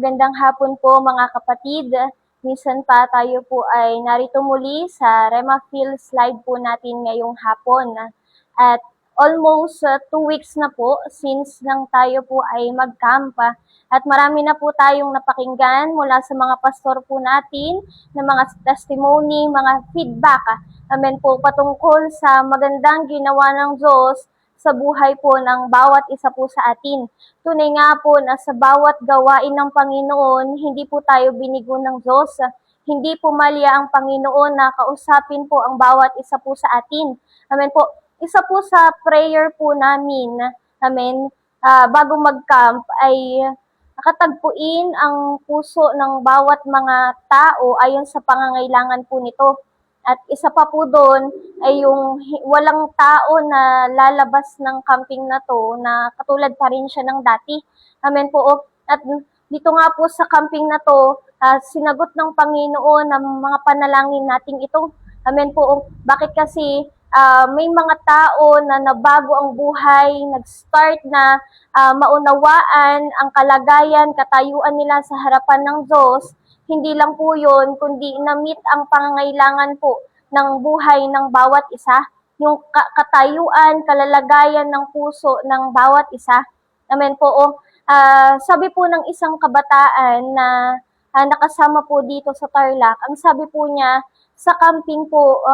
Magandang hapon po mga kapatid. Minsan pa tayo po ay narito muli sa Rema Fields Live po natin ngayong hapon. At almost 2 weeks na po since nang tayo po ay mag-camp. At marami na po tayong napakinggan mula sa mga pastor po natin na mga testimony, mga feedback. Amen po patungkol sa magandang ginawa ng Diyos sa buhay po ng bawat isa po sa atin. Tunay nga po na sa bawat gawain ng Panginoon, hindi po tayo binigo ng Diyos. Hindi po malya ang Panginoon na kausapin po ang bawat isa po sa atin. Amen po. Isa po sa prayer po namin, amen, bago mag-camp ay nakatagpuin ang puso ng bawat mga tao ayon sa pangangailangan po nito. At isa pa po doon ay yung walang tao na lalabas ng camping na to na katulad pa rin siya ng dati. Amen po. At dito nga po sa camping na to, sinagot ng Panginoon ang mga panalangin nating ito. Amen po. Bakit kasi may mga tao na nabago ang buhay, nag-start na maunawaan ang kalagayan, katayuan nila sa harapan ng Diyos. Hindi lang po yun, kundi na-meet ang pangangailangan po ng buhay ng bawat isa, yung katayuan, kalalagayan ng puso ng bawat isa. Amen po. Sabi po ng isang kabataan na nakasama po dito sa Tarlac, ang sabi po niya, sa camping po,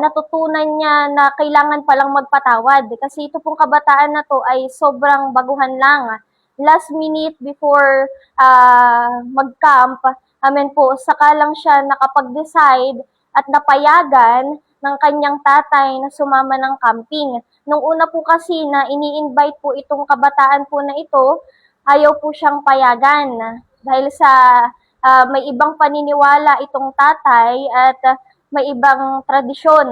natutunan niya na kailangan palang magpatawad. Kasi ito pong kabataan na to ay sobrang baguhan lang. Last minute before mag-camp, amen po, saka lang siya nakapag-decide at napayagan ng kanyang tatay na sumama ng camping. Nung una po kasi na ini-invite po itong kabataan po na ito, ayaw po siyang payagan. Dahil sa may ibang paniniwala itong tatay at may ibang tradisyon.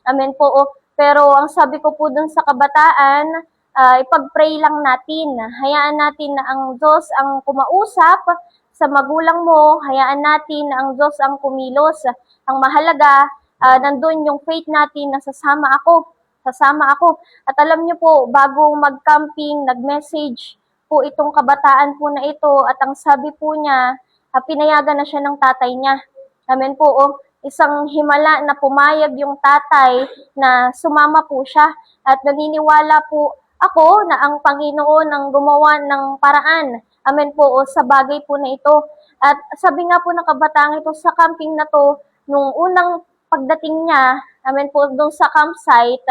Amen po. Pero ang sabi ko po dun sa kabataan, ipag-pray lang natin. Hayaan natin na ang Diyos ang kumausap sa magulang mo. Hayaan natin na ang Diyos ang kumilos. Ang mahalaga, nandun yung faith natin na sasama ako. Sasama ako. At alam niyo po, bago mag-camping, nag-message po itong kabataan po na ito. At ang sabi po niya, pinayagan na siya ng tatay niya. Amen po. Isang himala na pumayag yung tatay na sumama po siya. At naniniwala po ako na ang Panginoon ang gumawa ng paraan. Amen po, sa bagay po na ito. At sabi nga po ng kabataan ito sa camping na to, nung unang pagdating niya, amen po, doon sa campsite,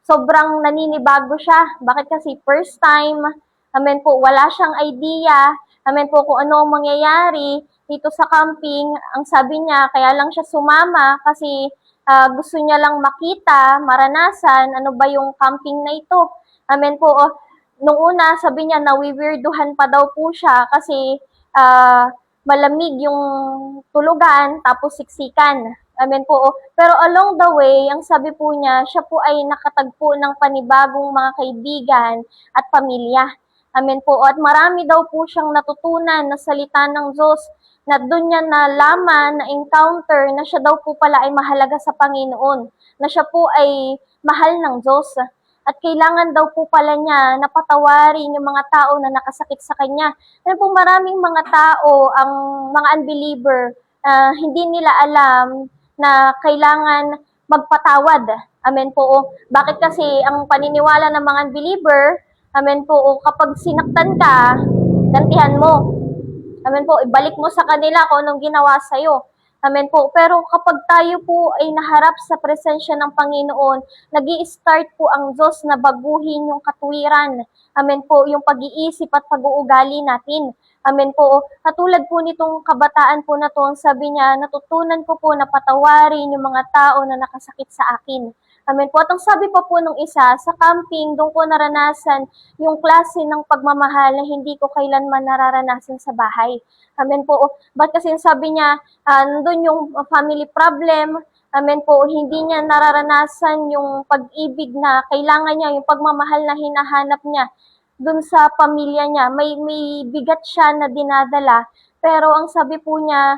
sobrang naninibago siya. Bakit kasi first time, amen po, wala siyang idea, amen po, kung ano ang mangyayari dito sa camping. Ang sabi niya, kaya lang siya sumama kasi gusto niya lang makita, maranasan, ano ba yung camping na ito. Amen po. Nung una, sabi niya, nawiwirduhan pa daw po siya kasi malamig yung tulugan, tapos siksikan. Amen po. Pero along the way, ang sabi po niya, siya po ay nakatagpo ng panibagong mga kaibigan at pamilya. Amen po. At marami daw po siyang natutunan na salita ng Diyos na doon niya nalaman, na encounter, na siya daw po pala ay mahalaga sa Panginoon, na siya po ay mahal ng Diyos. At kailangan daw po pala niya na patawarin yung mga tao na nakasakit sa kanya. Ano po, maraming mga tao, ang mga unbeliever, hindi nila alam na kailangan magpatawad. Amen po. Bakit kasi ang paniniwala ng mga unbeliever, amen po, kapag sinaktan ka, gantihan mo. Amen po, ibalik mo sa kanila kung anong ginawa sa'yo. Amen po. Pero kapag tayo po ay naharap sa presensya ng Panginoon, nag-i-start po ang Diyos na baguhin yung katwiran. Amen po, yung pag-iisip at pag-uugali natin. Amen po. Katulad po nitong kabataan po na to, sabi niya, natutunan ko po na patawarin yung mga tao na nakasakit sa akin. Amen po. At ang sabi pa po nung isa, sa camping, doon ko naranasan yung klase ng pagmamahal na hindi ko kailanman nararanasan sa bahay. Amen po. Ba't kasi sabi niya, nandun yung family problem, amen po, hindi niya nararanasan yung pag-ibig na kailangan niya, yung pagmamahal na hinahanap niya dun sa pamilya niya. May bigat siya na dinadala, pero ang sabi po niya,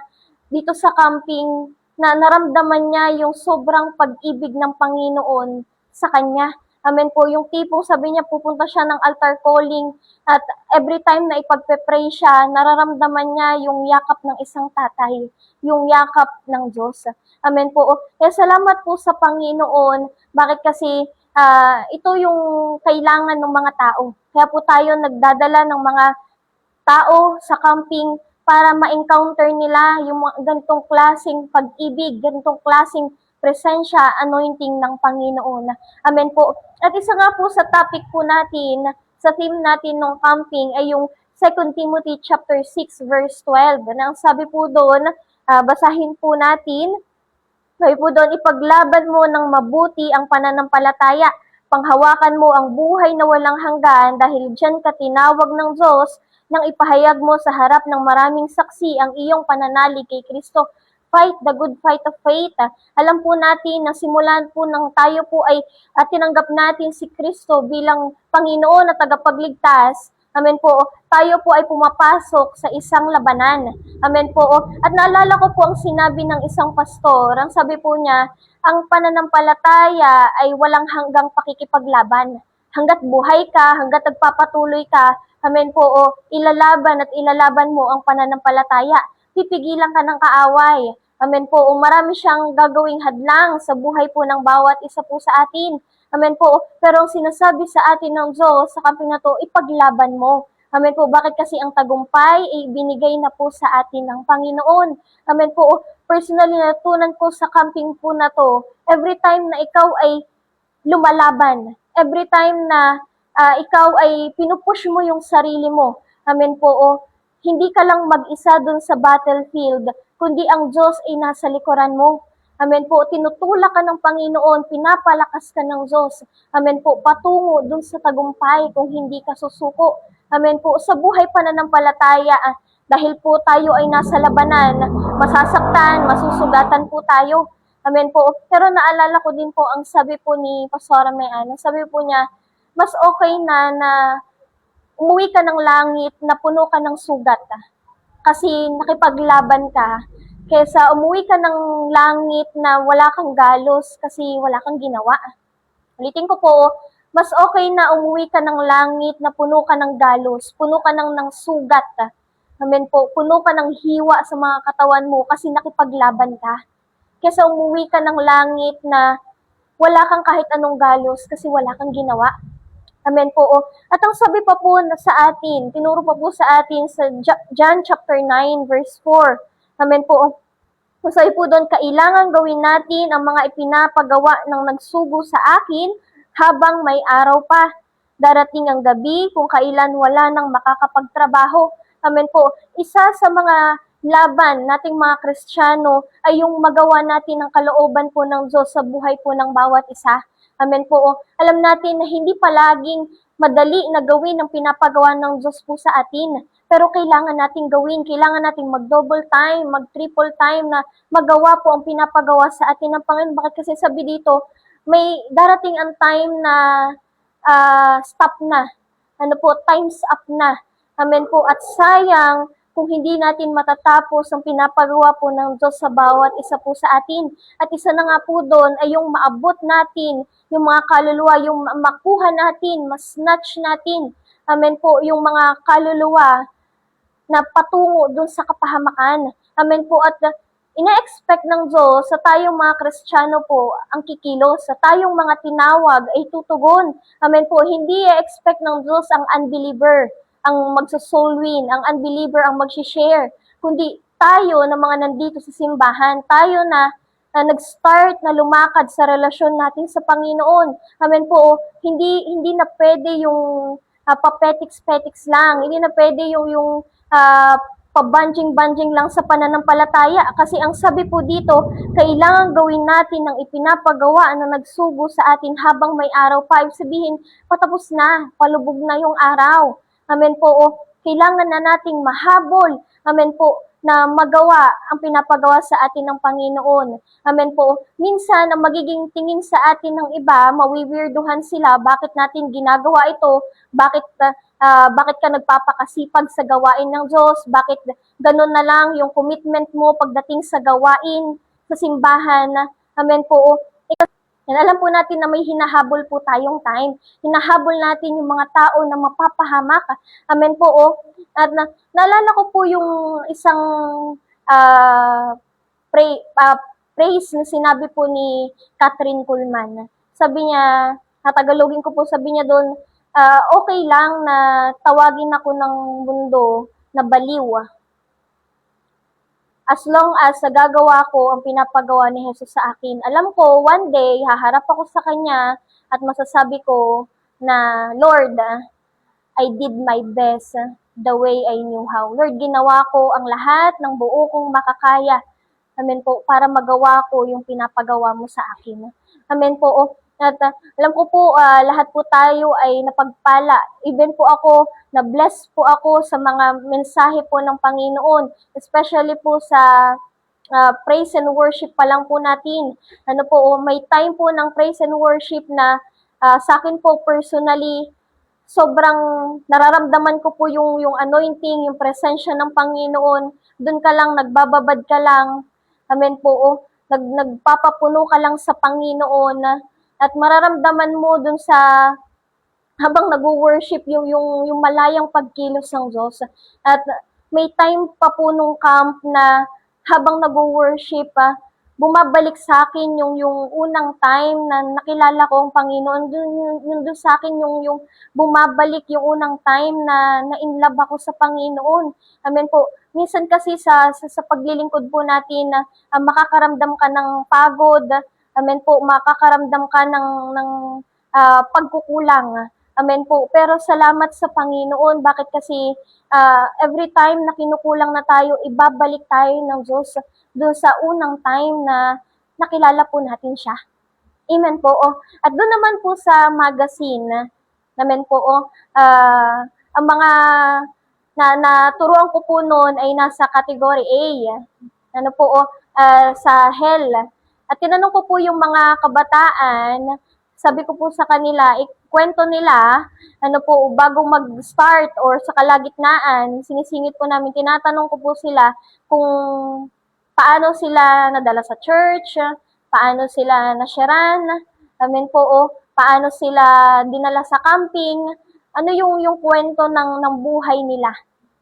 dito sa camping, na naramdaman niya yung sobrang pag-ibig ng Panginoon sa kanya. Amen po, yung tipong sabi niya pupunta siya ng altar calling at every time na ipagpe-pray siya, nararamdaman niya yung yakap ng isang tatay, yung yakap ng Diyos. Amen po. Kaya salamat po sa Panginoon. Bakit kasi ito yung kailangan ng mga tao. Kaya po tayo nagdadala ng mga tao sa camping para ma-encounter nila yung mga ganitong klaseng pag-ibig, ganitong klaseng presensya, anointing ng Panginoon. Amen po. At isa nga po sa topic po natin, sa theme natin ng camping ay yung 2 Timothy chapter 6 verse 12. Nang sabi po doon, basahin po natin, sabi po doon, ipaglaban mo ng mabuti ang pananampalataya. Panghawakan mo ang buhay na walang hanggan dahil diyan ka tinawag ng Diyos nang ipahayag mo sa harap ng maraming saksi ang iyong pananalig kay Kristo. Fight the good fight of faith. Alam po natin na simulan po ng tayo po ay tinanggap natin si Kristo bilang Panginoon at tagapagligtas. Amen po. Tayo po ay pumapasok sa isang labanan. Amen po. At naalala ko po ang sinabi ng isang pastor. Ang sabi po niya, ang pananampalataya ay walang hanggang pakikipaglaban. Hanggat buhay ka, hanggat nagpapatuloy ka, amen po, ilalaban at ilalaban mo ang pananampalataya. Pipigilan ka ng kaaway. Amen po. Marami siyang gagawing hadlang sa buhay po ng bawat isa po sa atin. Amen po. Pero ang sinasabi sa atin ng Diyos sa camping na to, ipaglaban mo. Amen po. Bakit kasi ang tagumpay ay binigay na po sa atin ng Panginoon. Amen po. Personally, natutunan ko sa camping po na to, every time na ikaw ay lumalaban, every time na ikaw ay pinupush mo yung sarili mo, amen po, hindi ka lang mag-isa dun sa battlefield, kundi ang Diyos ay nasa likuran mo. Amen po, tinutulak ka ng Panginoon, pinapalakas ka ng Diyos. Amen po, patungo dun sa tagumpay kung hindi ka susuko. Amen po, sa buhay pananampalataya, dahil po tayo ay nasa labanan, masasaktan, masusugatan po tayo. Amen po. Pero naalala ko din po ang sabi po ni Pastora Mayan, sabi po niya, mas okay na umuwi ka ng langit na puno ka ng sugat. Kasi nakipaglaban ka, kaysa umuwi ka ng langit na wala kang galos kasi wala kang ginawa. Ulitin ko po, mas okay na umuwi ka ng langit na puno ka ng galos, puno ka ng sugat. Amen po, puno ka ng hiwa sa mga katawan mo kasi nakipaglaban ka. Kaysa umuwi ka ng langit na wala kang kahit anong galos kasi wala kang ginawa. Amen po. At ang sabi pa po sa atin, tinuro pa po sa atin sa John chapter 9 verse 4. Amen po. Sabi po doon, kailangan gawin natin ang mga ipinapagawa ng nagsugo sa akin habang may araw pa. Darating ang gabi kung kailan wala nang makakapagtrabaho. Amen po. Isa sa mga laban nating mga Kristiyano ay yung magawa natin ang kalooban po ng Diyos sa buhay po ng bawat isa. Amen po. Alam natin na hindi palaging madali na gawin ang pinapagawa ng Diyos po sa atin. Pero kailangan nating gawin, kailangan nating mag-double time, mag-triple time na magawa po ang pinapagawa sa atin ng Panginoon. Bakit kasi sabi dito, may darating ang time na stop na. Ano po, time's up na. Amen po. At sayang kung hindi natin matatapos ang pinapagawa po ng Diyos sa bawat isa po sa atin. At isa na nga po doon ay yung maabot natin, yung mga kaluluwa, yung makuha natin, mas-snatch natin. Amen po, yung mga kaluluwa na patungo doon sa kapahamakan. Amen po. At ina-expect ng Diyos sa tayong mga Kristiyano po ang kikilos, sa tayong mga tinawag ay tutugon. Amen po. Hindi i-expect ng Diyos ang unbeliever ang magsa-soul win, ang unbeliever ang mag-share, kundi tayo na mga nandito sa simbahan, tayo na nag-start na lumakad sa relasyon natin sa Panginoon. Amen po. Hindi na pwede yung papetiks-petiks lang. Hindi na pwede yung pabanjing-banjing lang sa pananampalataya. Kasi ang sabi po dito, kailangan gawin natin ang ipinapagawa na nagsugo sa atin habang may araw pa. Ibig sabihin, patapos na, palubog na yung araw. Amen po. Kailangan na nating mahabol. Amen po na magawa ang pinapagawa sa atin ng Panginoon. Amen po. Minsan, ang magiging tingin sa atin ng iba, mawiwirduhan sila, bakit natin ginagawa ito, bakit ka nagpapakasipag sa gawain ng Diyos, bakit ganun na lang yung commitment mo pagdating sa gawain sa simbahan. Amen po. And alam po natin na may hinahabol po tayong time. Hinahabol natin yung mga tao na mapapahamak. Amen po, oh. At naalala ko po yung isang ah, praise na sinabi po ni Catherine Kuhlman. Sabi niya, tatagalogin ko po, sabi niya doon, okay lang na tawagin ako ng mundo na baliw. As long as nagagawa ko ang pinapagawa ni Jesus sa akin. Alam ko, one day, haharap ako sa Kanya at masasabi ko na, Lord, I did my best the way I knew how. Lord, ginawa ko ang lahat ng buo kong makakaya. Amen po, para magawa ko yung pinapagawa mo sa akin. Amen po. At alam ko po, lahat po tayo ay napagpala. Even po ako, na-bless po ako sa mga mensahe po ng Panginoon. Especially po sa praise and worship pa lang po natin. Ano po, may time po ng praise and worship na sa akin po personally, sobrang nararamdaman ko po yung anointing, yung presensya ng Panginoon. Doon ka lang, nagbababad ka lang. Amen po. Nagpapapuno ka lang sa Panginoon at mararamdaman mo doon sa habang nag-worship yung malayang pagkilos ng Diyos. At may time pa po nung camp na habang nag-worship, bumabalik sa akin yung unang time na nakilala ko ang Panginoon. Doon sa akin yung bumabalik yung unang time na na-inlove ako sa Panginoon. Amen po. Minsan kasi sa paglilingkod po natin na makakaramdam ka ng pagod. Amen po. Makakaramdam ka ng pagkukulang. Amen po. Pero salamat sa Panginoon. Bakit kasi every time na kinukulang na tayo, ibabalik tayo ng Diyos doon sa unang time na nakilala po natin siya. Amen po. Oh. At doon naman po sa magazine, amen po. Oh, ang mga naturuan ko po noon ay nasa category A. Ano po, oh, sa hell. At tinanong ko po yung mga kabataan, sabi ko po sa kanila, kwento nila, ano po, bago mag-start or sa kalagitnaan, sinisingit po namin, tinatanong ko po sila kung paano sila nadala sa church, paano sila nasyaran, amen po, o paano sila dinala sa camping, ano yung kwento ng buhay nila.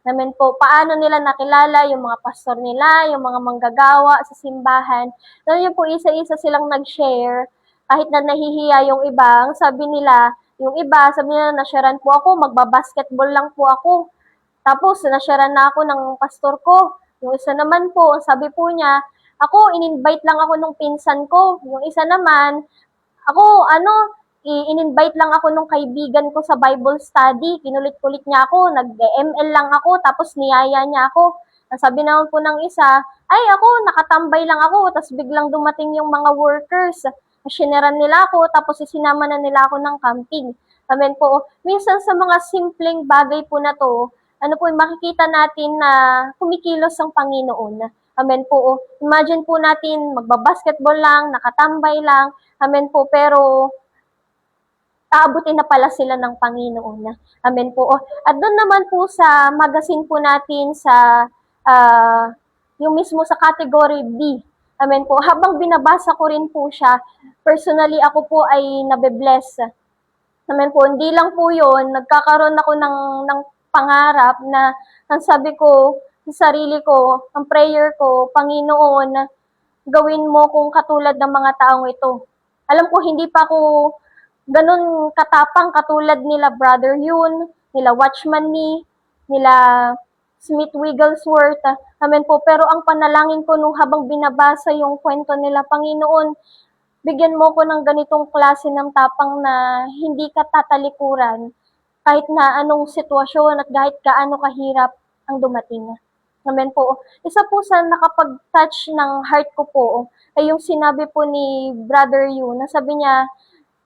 Amen po, paano nila nakilala yung mga pastor nila, yung mga manggagawa sa simbahan. Yun po, isa-isa silang nag-share, kahit na nahihiya yung iba, ang sabi nila, yung iba, sabi nila, nasyaran po ako, magbabasketball lang po ako. Tapos, nasyaran na ako ng pastor ko. Yung isa naman po, sabi po niya, ako, in-invite lang ako nung pinsan ko. Yung isa naman, ako, in-invite lang ako nung kaibigan ko sa Bible study. Kinulit-kulit niya ako, nag-ML lang ako, tapos niyaya niya ako. Sabi naman po ng isa, ay ako, nakatambay lang ako, tapos biglang dumating yung mga workers. Sineran nila ako, tapos isinama na nila ako ng camping. Amen po. Minsan sa mga simpleng bagay po na to, ano po, makikita natin na kumikilos ang Panginoon. Amen po. Imagine po natin, magbabasketball lang, nakatambay lang, amen po, pero aabutin na pala sila ng Panginoon. Amen po. At doon naman po sa magazine po natin sa yung mismo sa category B. Amen po. Habang binabasa ko rin po siya, personally ako po ay nabe-bless. Amen po. Hindi lang po yun, nagkakaroon ako ng pangarap na ang sabi ko sa sarili ko, ang prayer ko, Panginoon, gawin mo kung katulad ng mga taong ito. Alam ko hindi pa ako ganun katapang katulad nila Brother Yun, nila Watchman Nee, nila Smith Wigglesworth. Amen po. Pero ang panalangin ko nung habang binabasa yung kwento nila, Panginoon, bigyan mo ko ng ganitong klase ng tapang na hindi ka tatalikuran kahit na anong sitwasyon at kahit gaano kahirap ang dumating. Amen po. Isa po sa nakapag-touch ng heart ko po ay yung sinabi po ni Brother Yu na sabi niya,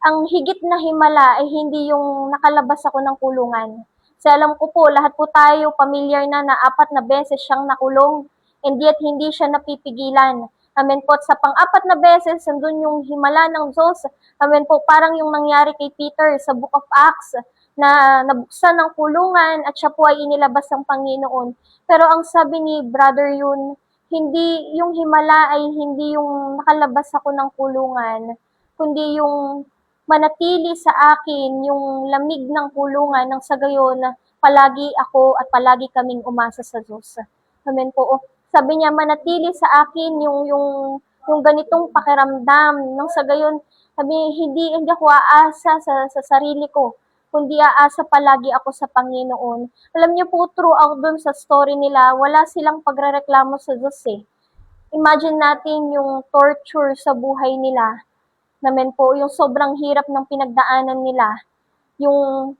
ang higit na himala ay hindi yung nakalabas ako ng kulungan. Kasi alam ko po, lahat po tayo familiar na 4 na beses siyang nakulong and yet hindi siya napipigilan. Amen po. At sa pang-4 na beses, nandun yung himala ng Diyos. Amen po. Parang yung nangyari kay Peter sa Book of Acts na nabuksan ng kulungan at siya po ay inilabas ng Panginoon. Pero ang sabi ni Brother Yun, hindi yung himala ay hindi yung nakalabas ako ng kulungan, kundi yung manatili sa akin yung lamig ng kulungan nang sa gayon palagi ako at palagi kaming umasa sa Diyos. Amen po. Sabi niya, manatili sa akin yung ganitong pakiramdam. Nang sa gayon, sabi, hindi ako aasa sa sarili ko, kundi aasa palagi ako sa Panginoon. Alam niyo po, throughout dun sa story nila, wala silang pagrereklamo sa Diyos eh. Imagine natin yung torture sa buhay nila. Namen po, yung sobrang hirap ng pinagdaanan nila. Yung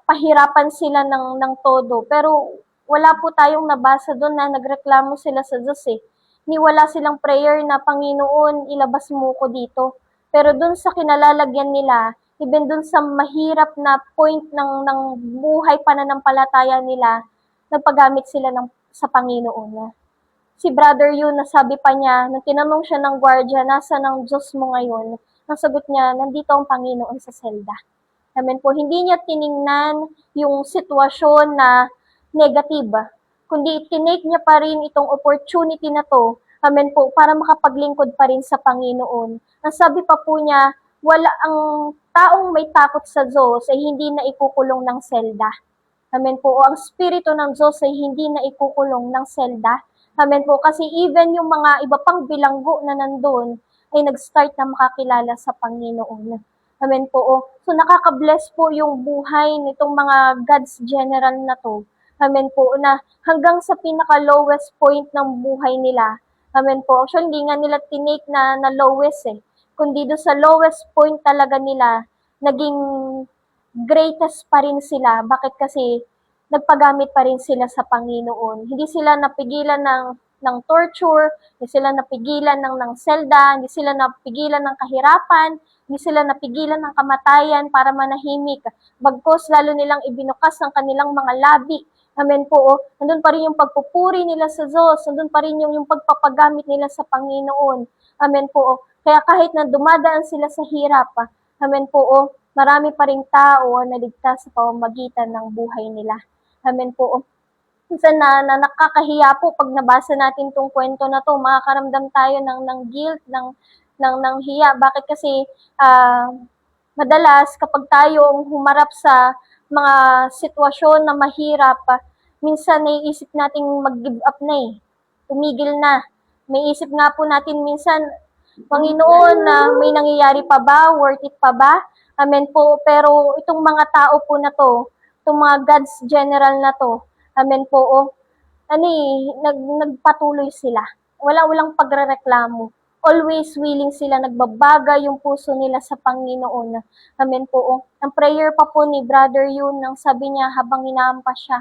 pahirapan sila ng todo. Pero wala po tayong nabasa doon na nagreklamo sila sa Diyos eh. Ni wala silang prayer na, Panginoon, ilabas mo ko dito. Pero doon sa kinalalagyan nila, even doon sa mahirap na point ng buhay pananampalataya nila, nagpagamit sila sa Panginoon. Si Brother Yun, nasabi pa niya, nung tinanong siya ng gwardiya, nasa ng Diyos mo ngayon? Nasagot niya, nandito ang Panginoon sa selda. Amen po, hindi niya tiningnan yung sitwasyon na negative, kundi tinake niya pa rin itong opportunity na to, amen po, para makapaglingkod pa rin sa Panginoon. Ang sabi pa po niya, wala ang taong may takot sa Diyos ay hindi na ikukulong ng selda. Amen po, o ang Espiritu ng Diyos ay hindi na ikukulong ng selda. Amen po, kasi even yung mga iba pang bilanggo na nandun ay nag-start na makakilala sa Panginoon. Amen po. So nakaka-bless po yung buhay nitong mga God's general na to. Amen po, na hanggang sa pinaka-lowest point ng buhay nila. Amen po. Actually, hindi nga nila tinake na lowest eh. Kundi do sa lowest point talaga nila, naging greatest pa rin sila. Bakit? Kasi nagpagamit pa rin sila sa Panginoon. Hindi sila napigilan ng torture, hindi sila napigilan ng selda, hindi sila napigilan ng kahirapan, hindi sila napigilan ng kamatayan para manahimik. Bagkus lalo nilang ibinukas ang kanilang mga labi. Amen po. Nandun pa rin yung pagpupuri nila sa Diyos, nandun pa rin yung pagpapagamit nila sa Panginoon. Amen po. Kaya kahit na dumadaan sila sa hirap, amen po, marami pa ring tao na ligtas sa pamamagitan ng buhay nila. Amen po. Minsan na nakakahiya po pag nabasa natin tong kwento na to, makakaramdam tayo ng guilt, ng hiya. Bakit? Kasi madalas kapag tayo humarap sa mga sitwasyon na mahirap, minsan naiisip nating mag-give up na eh. Tumigil na. May isip nga po natin minsan, Panginoon, na may nangyayari pa ba? Worth it pa ba? Amen po. Pero itong mga tao po na to, itong mga God's general na to, amen po, nagpatuloy sila. Walang pagrereklamo. Always willing sila, nagbabaga yung puso nila sa Panginoon. Amen po. Ang prayer pa po ni Brother Yun, nang sabi niya habang inaampas siya,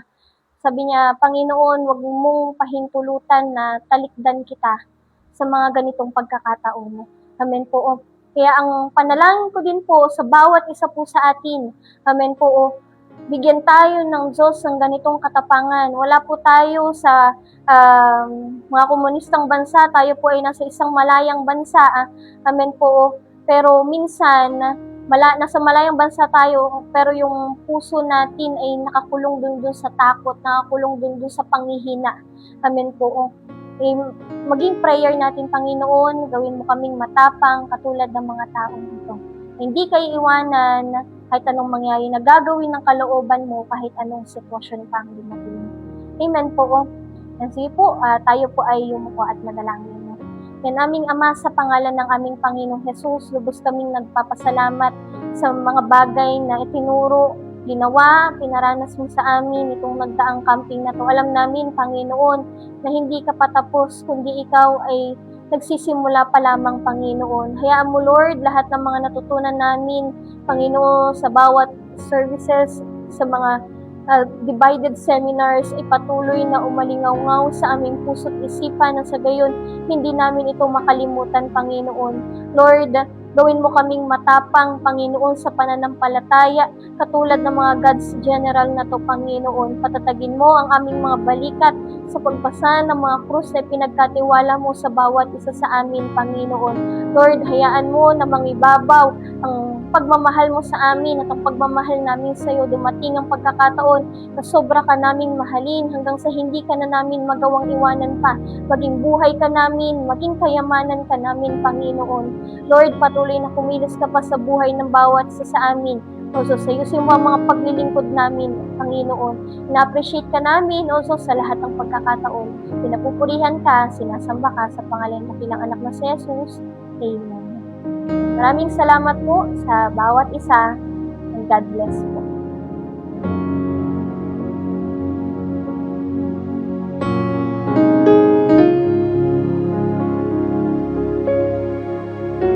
sabi niya, Panginoon, wag mong pahintulutan na talikdan kita sa mga ganitong pagkakataon. Amen po. Kaya ang panalangin ko din po sa bawat isa po sa atin, amen po, bigyan tayo ng Diyos ng ganitong katapangan. Wala po tayo sa mga komunistang bansa, tayo po ay nasa isang malayang bansa, amen po. Pero minsan, nasa malayang bansa tayo, pero yung puso natin ay nakakulong dun sa takot, nakakulong dun sa panghihina. Amen po. Maging prayer natin, Panginoon, gawin mo kaming matapang katulad ng mga taong ito. Hindi kayo iwanan kahit anong mangyari, na gagawin ng kalooban mo kahit anong sitwasyon pa ang dumating. Amen po. And sige po, tayo po ay yumuko at manalangin. Yan aming Ama, sa pangalan ng aming Panginoong Jesus, lubos kaming nagpapasalamat sa mga bagay na itinuro, ginawa, pinaranas mo sa amin itong nagdaang camping na to. Alam namin, Panginoon, na hindi ka patapos, kundi ikaw ay nagsisimula pa lamang, Panginoon. Hayaan mo, Lord, lahat ng mga natutunan namin, Panginoon, sa bawat services, sa mga divided seminars, ipatuloy na umalingaw-ngaw sa aming puso't isipan, na sa gayon, hindi namin ito makalimutan, Panginoon. Lord, Gawin mo kaming matapang, Panginoon, sa pananampalataya, katulad ng mga God's General na to, Panginoon. Patatagin mo ang aming mga balikat sa pagbasa ng mga krus na pinagkatiwala mo sa bawat isa sa amin, Panginoon. Lord, hayaan mo na mangibabaw ang pagmamahal mo sa amin at ang pagmamahal namin sa iyo. Dumating ang pagkakataon na sobra ka naming mahalin hanggang sa hindi ka na namin magawang iwanan pa. Maging buhay ka namin, maging kayamanan ka namin, Panginoon. Lord, patuloy na kumilos ka pa sa buhay ng bawat isa sa amin. Also, sa iyo mo ang mga paglilingkod namin, Panginoon. Na-appreciate ka namin also sa lahat ng pagkakataon. Pinapupurihan ka, sinasamba ka sa pangalan ng kilang anak na si Jesus. Amen. Maraming salamat po sa bawat isa, and God bless po.